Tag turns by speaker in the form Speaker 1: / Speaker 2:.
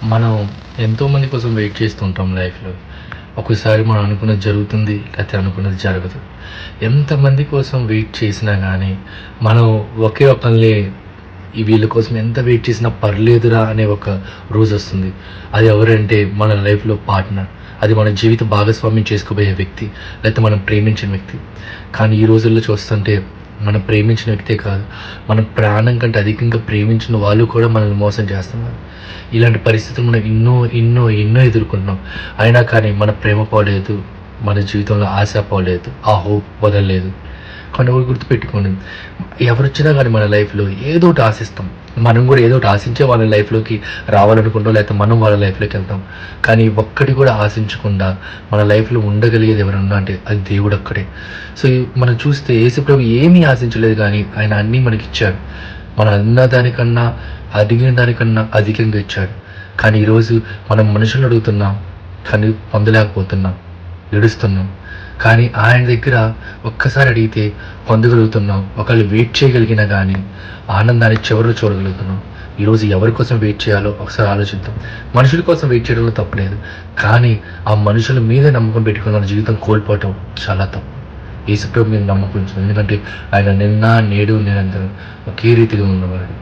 Speaker 1: మనం ఎంతోమంది కోసం వెయిట్ చేస్తుంటాం లైఫ్‌లో. ఒక్కోసారి మనం అనుకున్నది జరుగుతుంది, లేతే అనుకున్నది జరగదు. ఎంతమంది కోసం వెయిట్ చేసినా గానీ, మనం ఒకే ఒకళ్ళని వీళ్ళ కోసం ఎంత వెయిట్ చేసినా పర్లేదురా అనే ఒక రోజొస్తుంది. అది ఎవరంటే మన లైఫ్‌లో పార్ట్నర్. అది మన జీవిత భాగస్వామ్యం చేసుకోబోయే వ్యక్తి, లేతే మనం ప్రేమించిన వ్యక్తి. కానీ ఈ రోజుల్లో చూస్తుంటే మనం ప్రేమించిన వ్యక్తే కాదు, మన ప్రాణం కంటే అధికంగా ప్రేమించిన వాళ్ళు కూడా మనల్ని మోసం చేస్తున్నారు. ఇలాంటి పరిస్థితులు మనం ఎన్నో ఎదుర్కొంటున్నాం. అయినా కానీ మన ప్రేమ పోలేదు, మన జీవితంలో ఆశ పోలేదు, ఆ హోప్ వదలలేదు. కానీ ఒకటి గుర్తుపెట్టుకోండి, ఎవరొచ్చినా కానీ మన లైఫ్‌లో ఏదో ఒకటి ఆశిస్తాం. మనం కూడా ఏదో ఒకటి ఆశించే వాళ్ళ లైఫ్‌లోకి రావాలనుకుంటాం, లేకపోతే మనం వాళ్ళ లైఫ్‌లోకి వెళ్తాం. కానీ ఒక్కటి కూడా ఆశించకుండా మన లైఫ్‌లో ఉండగలిగేది ఎవరన్నా అంటే అది దేవుడొక్కడే. సో, మనం చూస్తే యేసుప్రభు ఏమీ ఆశించలేదు గానీ ఆయన అన్నీ మనకిచ్చాడు. మనం అన్న దానికన్నా, అడిగిన దానికన్నా అధికంగా ఇచ్చాడు. కానీ ఈరోజు మనం మనుషుల్ని అడుగుతున్నాం, కానీ పొందలేకపోతున్నాం, ఏడుస్తున్నాం. కానీ ఆయన దగ్గర ఒక్కసారి అడిగితే పొందగలుగుతున్నాం. ఒకవేళ వెయిట్ చేయగలిగినా గానీ ఆనందాన్ని చివరిలో చూడగలుగుతున్నాం. ఈరోజు ఎవరి కోసం వెయిట్ చేయాలో ఒకసారి ఆలోచిద్దాం. మనుషుల కోసం వెయిట్ చేయడంలో తప్పులేదు. కానీ ఆ మనుషుల మీద నమ్మకం పెట్టుకొని మన జీవితం కోల్పోవటం చాలా తప్పు. యేసుప్రభు మీద నమ్మకం ఉంచుదాం. ఎందుకంటే ఆయన నిన్న, నేడు, నిరంతరం ఒకే రీతిగా ఉన్నవాడు.